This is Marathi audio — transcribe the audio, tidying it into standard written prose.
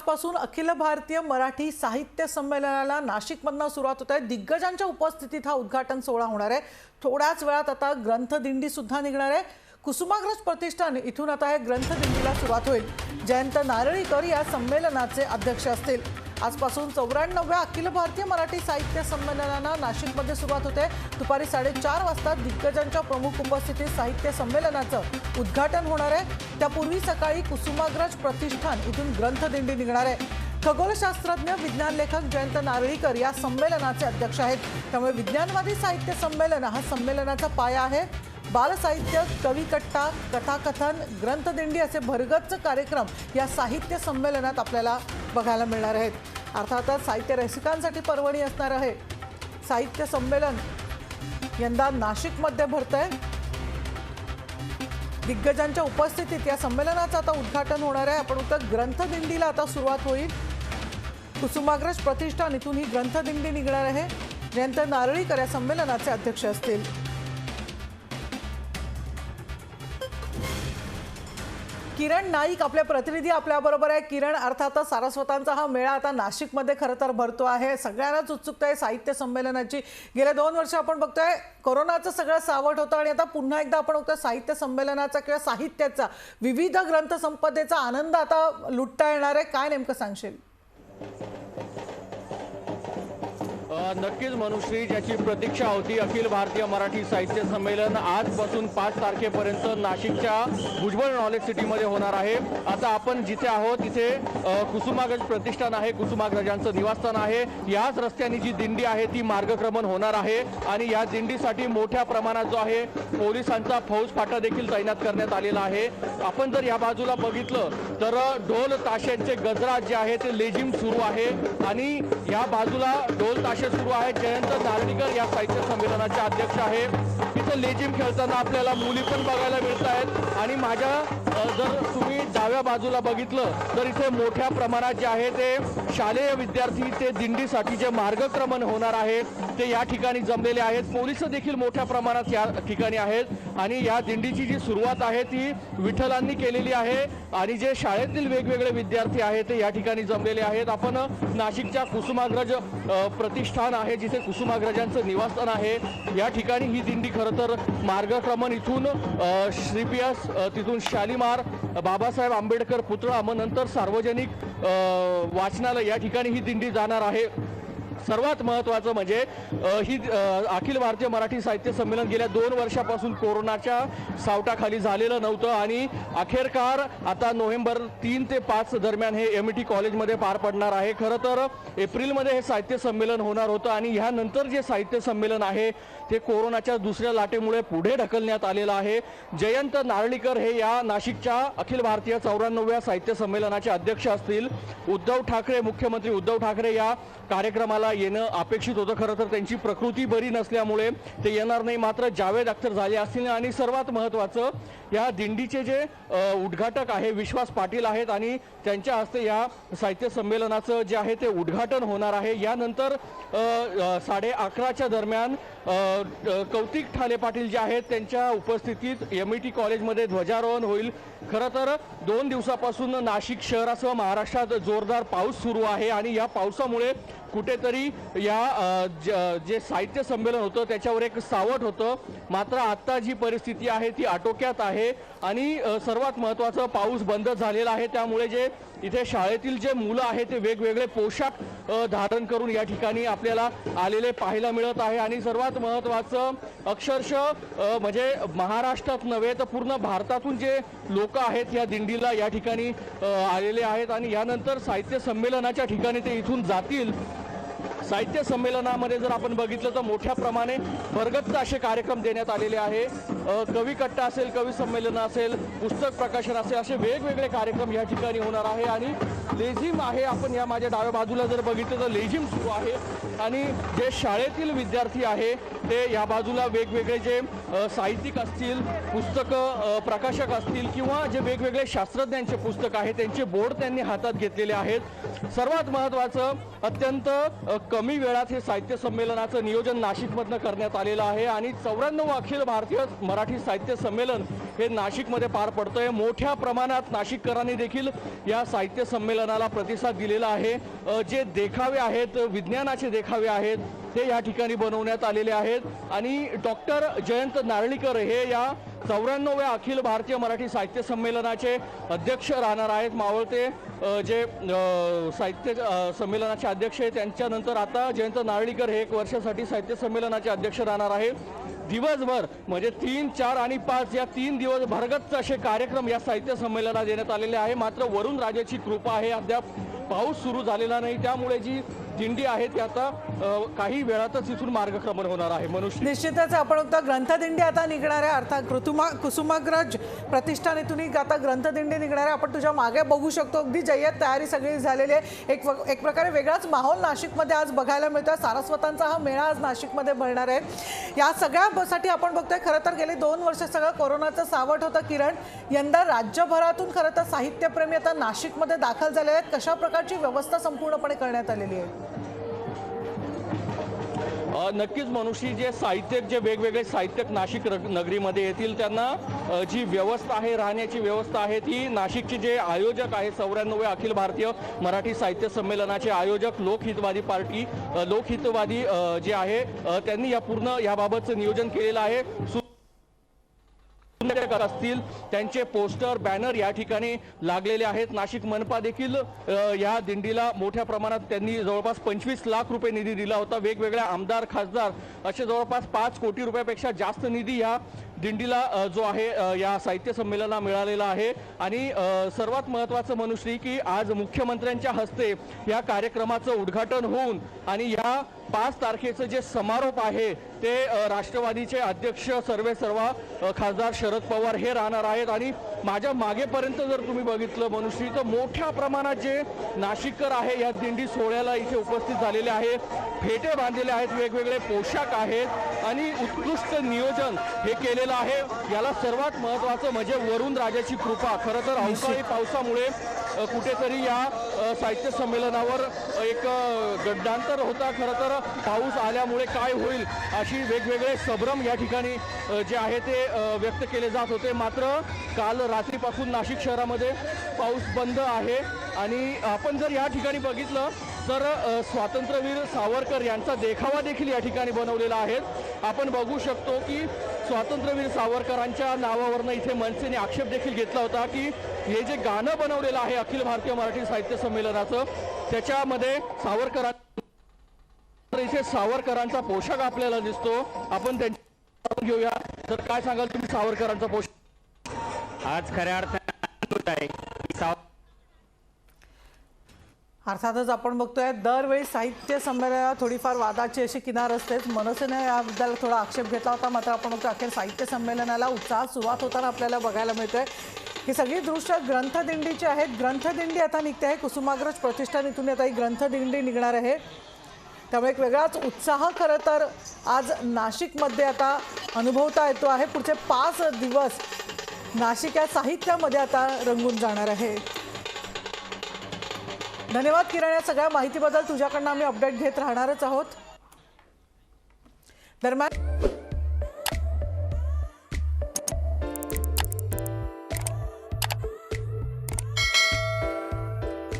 आजपासून अखिल भारतीय मराठी साहित्य संमेलनाला नाशिकमधून सुरुवात होत आहे। दिग्गजांच्या उपस्थितीत हा उद्घाटन सोहळा होणार आहे। थोड्याच वेळात आता ग्रंथदिंडी सुद्धा निघणार आहे। कुसुमाग्रज प्रतिष्ठान इथून आता हे ग्रंथदिंडीला सुरुवात होईल। जयंत नारळीकर या संमेलनाचे अध्यक्ष असतील। आजपासून 94व्या अखिल भारतीय मराठी साहित्य संमेलनाला नाशिकमध्ये सुरुवात होते। दुपारी 4:30 वाजता दिग्गजांच्या प्रमुख उपस्थितीत साहित्य संमेलनाचं उद्घाटन होणार आहे। त्यापूर्वी सकाळी कुसुमाग्रज प्रतिष्ठान इथून ग्रंथदिंडी निघणार आहे। खगोलशास्त्रज्ञ विज्ञान लेखक जयंत नारळीकर या संमेलनाचे अध्यक्ष आहेत। त्यामुळे विज्ञानवादी साहित्य संमेलन हा संमेलनाचा पाया आहे। बालसाहित्य, कविकट्टा, कथाकथन, ग्रंथदिंडी असे भरगच्च कार्यक्रम या साहित्य संमेलनात आपल्याला बघायला मिळणार आहेत। अर्थातच साहित्य रसिकांसाठी पर्वणी असणार आहे। साहित्य संमेलन यंदा नाशिकमध्ये भरतंय। दिग्गजांच्या उपस्थितीत या संमेलनाचं आता उद्घाटन होणार आहे। आपण उत्तर ग्रंथदिंडीला आता सुरुवात होईल। कुसुमाग्रज प्रतिष्ठान इथून ही ग्रंथदिंडी निघणार आहे। जयंत नारळीकर या संमेलनाचे अध्यक्ष असतील। किरण नाईक आपले प्रतिनिधी आपल्याबरोबर आहे। किरण, अर्थातच सारस्वतांचा हा मेळा आता नाशिकमध्ये खरं तर भरतो आहे। सगळ्यांनाच उत्सुकता आहे साहित्य संमेलनाची। गेल्या 2 वर्ष आपण बघतोय कोरोनाचं सगळं सावट होतं आणि आता पुन्हा एकदा आपण बघतोय साहित्य संमेलनाचा किंवा साहित्याचा विविध ग्रंथसंपदेचा आनंद आता लुटता येणार आहे। काय नेमकं सांगशील? नक्कीच मनुश्री, ज्याची प्रतीक्षा होती अखिल भारतीय मराठी साहित्य संमेलन आजपासून 5 तारखेपर्यंत नाशिकच्या भुजबळ नॉलेज सिटीमध्ये होणार आहे। आता आपण जिथे आहोत तिथे कुसुमाग्रज प्रतिष्ठान आहे, कुसुमाग्रजांचं निवासस्थान आहे। याच रस्त्याने जी दिंडी आहे ती मार्गक्रमण होणार आहे आणि या दिंडीसाठी मोठ्या प्रमाणात जो आहे पोलिसांचा फौजफाटा देखील तैनात करण्यात आलेला आहे। आपण जर या बाजूला बघितलं तर ढोल ताशांचे गजरात जे आहे ते लेझिम सुरू आहे आणि या बाजूला ढोल ताशे सुरू आहे। जयंत नारळीकर या साहित्य संमेलनाचे अध्यक्ष आहे। इथं लेझिम खेळताना आपल्याला मुली पण बघायला मिळत आहेत आणि माझ्या जर तुम्ही डाव्या बाजूला बघितलं तर इथे मोठ्या प्रमाणात जे आहे ते शालेय विद्यार्थी ते दिंडीसाठी जे मार्गक्रमण होणार आहे ते या ठिकाणी जमलेले आहेत। पोलिस देखील मोठ्या प्रमाणात या ठिकाणी आहेत आणि या दिंडीची जी सुरुवात आहे ती विठ्ठलांनी केलेली आहे आणि जे शाळेतील वेगवेगळे विद्यार्थी आहेत ते या ठिकाणी जमलेले आहेत। आपण नाशिकच्या कुसुमाग्रज प्रतिष्ठान आहे जिथे कुसुमाग्रजांचं निवासस्थान आहे या ठिकाणी ही दिंडी खरं तर मार्गक्रमण इथून श्रीपीएस, तिथून शालीमार, बाबासाहेब आंबेडकर पुतळा, मग नंतर सार्वजनिक वाचनालय या ठिकाणी ही दिंडी जाणार आहे। सर्वात महत्त्वाचं म्हणजे ही अखिल भारतीय मराठी साहित्य संमेलन गेल्या 2 वर्षापासून कोरोनाच्या सावटाखाली झालेलं नव्हतं आणि अखेरकार आता नोव्हेंबर 3 ते 5 दरम्यान हे MIT कॉलेजमध्ये पार पडणार आहे। खरं तर एप्रिलमध्ये हे साहित्य संमेलन होणार होतं आणि यानंतर जे साहित्य संमेलन आहे ते कोरोनाच्या दुसऱ्या लाटेमुळे पुढे ढकलण्यात आलेलं आहे। जयंत नारळीकर हे या नाशिकच्या अखिल भारतीय 94व्या साहित्य संमेलनाचे अध्यक्ष असतील। उद्धव ठाकरे, मुख्यमंत्री उद्धव ठाकरे या कार्यक्रमाला येणं अपेक्षित होतं। खरं तर त्यांची प्रकृती बरी नसल्यामुळे ते येणार नाही, मात्र जावेद अख्तर झाले असतील आणि सर्वात महत्त्वाचं या दिंडीचे जे उद्घाटक आहे विश्वास पाटील आहेत आणि त्यांच्या हस्ते या साहित्य संमेलनाचं जे आहे ते उद्घाटन होणार आहे। यानंतर 11:30च्या दरम्यान कौतिक ठाले पाटील जे आहेत त्यांच्या उपस्थितीत MIT कॉलेजमध्ये ध्वजारोहण होईल। खरं तर 2 दिवसापासून नाशिक शहरासह महाराष्ट्रात जोरदार पाऊस सुरू आहे आणि या पावसामुळे कुठेतरी या जे साहित्य संमेलन होतं त्याच्यावर एक सावट होतं, मात्र आता जी परिस्थिती आहे ती आटोक्यात आहे आणि सर्वात महत्त्वाचं पाऊस बंद झालेला आहे। त्यामुळे जे इथे शाळेतील जे मुलं आहेत ते वेगवेगळे पोशाख धारण करून या ठिकाणी आपल्याला आलेले पाहायला मिळत आहे आणि सर्वात महत्त्वाचं अक्षरशः म्हणजे महाराष्ट्रात नव्हे तर पूर्ण भारतातून जे लोक आहेत या दिंडीला या ठिकाणी आलेले आहेत आणि यानंतर साहित्य संमेलनाच्या ठिकाणी ते इथून जातील। साहित्य संमेलनामध्ये जर आपण बघितलं तर मोठ्या प्रमाणे भरगच्च असे कार्यक्रम देण्यात आलेले आहे। कविकट्टा असेल, कवी संमेलन असेल, पुस्तक प्रकाशन असेल, असे वेगवेगळे कार्यक्रम या ठिकाणी होणार आहे आणि लेझिम आहे। आपण या माझ्या डाव्या बाजूला जर बघितलं तर लेझिम सुरू आहे आणि जे शाळेतील विद्यार्थी आहे ते या बाजूला वेगवेगळे जे साहित्यिक असतील, पुस्तक प्रकाशक असतील किंवा जे वेगवेगळे शास्त्रज्ञांचे पुस्तक आहे त्यांचे बोर्ड त्यांनी हातात घेतलेले आहेत। सर्वात महत्त्वाचं अत्यंत कमी वेळात हे साहित्य संमेलनाचं नियोजन नाशिकमधनं करण्यात आलेलं आहे आणि 94 अखिल भारतीय मराठी साहित्य संमेलन हे नाशिकमध्ये पार पडतंय। मोठ्या प्रमाणात नाशिककरांनी देखील या साहित्य संमेलनाला प्रतिसाद दिलेला आहे। जे देखावे आहेत, विज्ञानाचे देखावे आहेत, ते या ठिकाणी बनवण्यात आलेले आहेत आणि डॉक्टर जयंत नारळीकर हे या 94व्या अखिल भारतीय मराठी साहित्य संमेलनाचे अध्यक्ष राहणार आहेत। मावळते जे साहित्य संमेलनाचे अध्यक्ष आहेत त्यांच्यानंतर आता जयंत नारळीकर हे 1 वर्षासाठी साहित्य संमेलनाचे अध्यक्ष राहणार आहे। दिवसभर म्हणजे 3, 4 आणि 5 या 3 दिवस भरगच्च असे कार्यक्रम या साहित्य संमेलनात देण्यात आलेले आहे। मात्र वरुण राजाची कृपा आहे, अद्याप पाऊस सुरू झालेला नाही, त्यामुळे जी दिंडी आहे ती आता काही वेळातच इथून मार्गक्रमण होणार आहे। मनुष्य निश्चितच आपण बघतो ग्रंथदिंडी आता निघणार आहे, अर्थात कुसुमाग्रज प्रतिष्ठानेतून आता ग्रंथदिंडी निघणार आहे। आपण तुझ्या मागे बघू शकतो, अगदी जय्यत तयारी सगळी झालेली आहे। एक प्रकारे वेगळाच माहोल नाशिकमध्ये आज बघायला मिळतोय। सारस्वतांचा हा मेळा आज नाशिकमध्ये भरणार आहे। या सगळ्यासाठी आपण बघतोय खरं तर गेली 2 वर्ष सगळं कोरोनाचं सावट होतं किरण, यंदा राज्यभरातून खरं तर साहित्यप्रेमी आता नाशिकमध्ये दाखल झाले आहेत। कशा प्रकारची व्यवस्था संपूर्णपणे करण्यात आलेली आहे? नक्कीच मनुष्य जे साहित्यिक जे वेगवेगळे साहित्यिक नाशिक नगरीमध्ये येतील त्यांना जी व्यवस्था आहे, राहण्याची व्यवस्था आहे, ती नाशिकचे जे आयोजक आहे 94व्या अखिल भारतीय मराठी साहित्य संमेलनाचे आयोजक लोकहितवादी पार्टी लोकहितवादी जे आहे त्यांनी या पूर्ण याबाबतचं नियोजन केलेलं आहे। असतील त्यांचे पोस्टर बॅनर या ठिकाणी लागलेले आहेत। नाशिक मनपा देखील या दिंडीला मोठ्या प्रमाणात त्यांनी जवळपास 25 लाख रुपये निधी दिला होता। वेगवेगळ्या आमदार खासदार असे जवळपास 5 कोटी रुपयापेक्षा जास्त निधी या दिंडीला जो आहे या साहित्य संमेलनाला मिळालेला आहे। आणि सर्वात महत्त्वाचं मनुश्री की आज मुख्यमंत्र्यांच्या हस्ते या कार्यक्रमाचं उद्घाटन होऊन आणि या 5 तारखेचं जे समारोप आहे ते राष्ट्रवादीचे अध्यक्ष सर्वेसर्वा खासदार शरद पवार हे राहणार आहेत। आणि माझ्या मागेपर्यंत जर तुम्ही बघितलं मनुश्री तर मोठ्या प्रमाणात जे नाशिककर आहे या दिंडी सोहळ्याला इथे उपस्थित झालेले आहेत, फेटे बांधलेले आहेत, वेगवेगळे पोशाख आहेत आणि उत्कृष्ट नियोजन हे केलेलं आहे। याला सर्वात महत्त्वाचं म्हणजे वरुण राजाची कृपा। खरं तर अवकाळी पावसामुळे कुठेतरी या साहित्य संमेलनावर एक गड्डांतर होता। खरं तर पाऊस आल्यामुळे काय होईल अशी वेगवेगळे संभ्रम या ठिकाणी जे आहे ते व्यक्त केले जात होते। मात्र काल रात्रीपासून नाशिक शहरामध्ये पाऊस बंद आहे आणि आपण जर या ठिकाणी बघितलं तर स्वातंत्र्यवीर सावरकर यांचा देखावा देखील या ठिकाणी बनवलेला आहे। आपण बघू शकतो की स्वातंत्र्यवीर सावरकरांच्या नावावरनं इथे मनसेने आक्षेप देखील घेतला होता की हे जे गाणं बनवलेलं आहे अखिल भारतीय मराठी साहित्य संमेलनाचं त्याच्यामध्ये इथे सावरकरांचा पोशाख आपल्याला दिसतो। आपण त्यांच्या घेऊया, तर काय सांगाल तुम्ही सावरकरांचा पोशाख? आज खऱ्या अर्थाने आहे अर्थातच आपण बघतोय दरवेळी साहित्य संमेलनाला थोडीफार वादाची अशी किनार असतेच। मनसेने याबद्दल थोडा आक्षेप घेतला होता, मात्र आपण बघतो अखेर साहित्य संमेलनाला उत्साहात सुरुवात होताना आपल्याला बघायला मिळतंय। ही सगळी दृश्य ग्रंथदिंडीची आहेत। ग्रंथदिंडी आता निघते आहे, कुसुमाग्रज प्रतिष्ठानेतून आता ही ग्रंथदिंडी निघणार आहे, त्यामुळे एक वेगळाच उत्साह खरं तर आज नाशिकमध्ये आता अनुभवता येतो आहे। पुढचे 5 दिवस नाशिक या साहित्यामध्ये आता रंगून जाणार आहे। धन्यवाद किरण, या सगळ्या माहितीबद्दल तुझ्याकडनं आम्ही अपडेट घेत राहणारच आहोत। दरम्यान